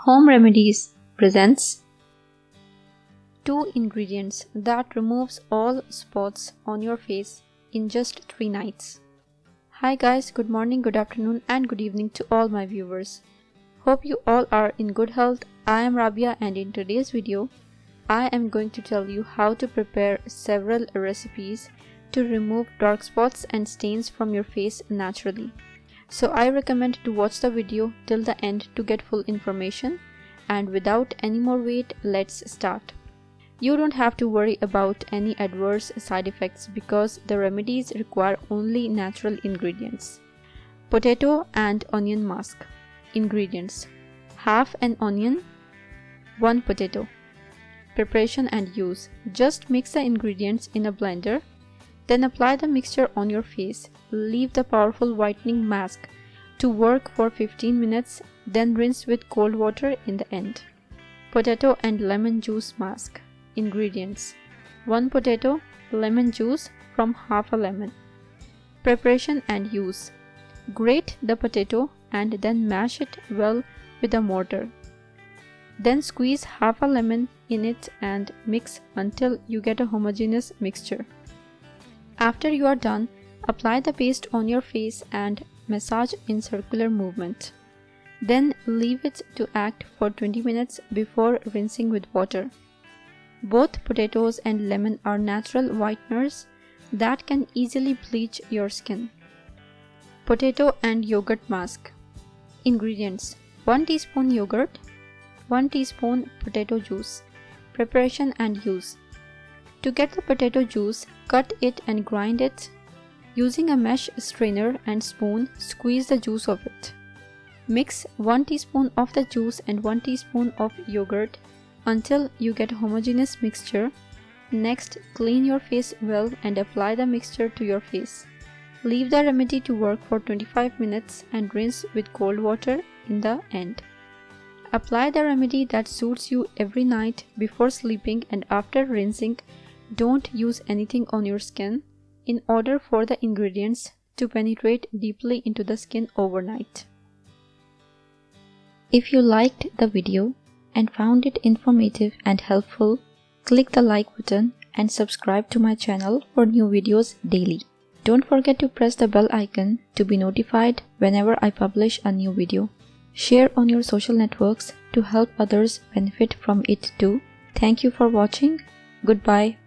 Home Remedies presents 2 ingredients that removes all spots on your face in just 3 nights. Hi guys, good morning, good afternoon and good evening to all my viewers. Hope you all are in good health. I am Rabia and in today's video, I am going to tell you how to prepare several recipes to remove dark spots and stains from your face naturally. So I recommend to watch the video till the end to get full information, and without any more wait, let's start. You don't have to worry about any adverse side effects because the remedies require only natural ingredients. Potato and onion mask. Ingredients: half an onion, 1 potato. Preparation and use: just mix the ingredients in a blender. Then apply the mixture on your face. Leave the powerful whitening mask to work for 15 minutes, then rinse with cold water in the end. Potato and lemon juice mask. Ingredients: 1 potato, lemon juice from half a lemon. Preparation and use: grate the potato and then mash it well with a mortar. Then squeeze half a lemon in it and mix until you get a homogeneous mixture. After you are done, apply the paste on your face and massage in circular movement. Then leave it to act for 20 minutes before rinsing with water. Both potatoes and lemon are natural whiteners that can easily bleach your skin. Potato and yogurt mask. Ingredients: 1 teaspoon yogurt, 1 teaspoon potato juice. Preparation and use: to get the potato juice, cut it and grind it. Using a mesh strainer and spoon, squeeze the juice of it. Mix 1 teaspoon of the juice and 1 teaspoon of yogurt until you get a homogeneous mixture. Next, clean your face well and apply the mixture to your face. Leave the remedy to work for 25 minutes and rinse with cold water in the end. Apply the remedy that suits you every night before sleeping, and after rinsing, don't use anything on your skin in order for the ingredients to penetrate deeply into the skin overnight. If you liked the video and found it informative and helpful, click the like button and subscribe to my channel for new videos daily. Don't forget to press the bell icon to be notified whenever I publish a new video. Share on your social networks to help others benefit from it too. Thank you for watching. Goodbye.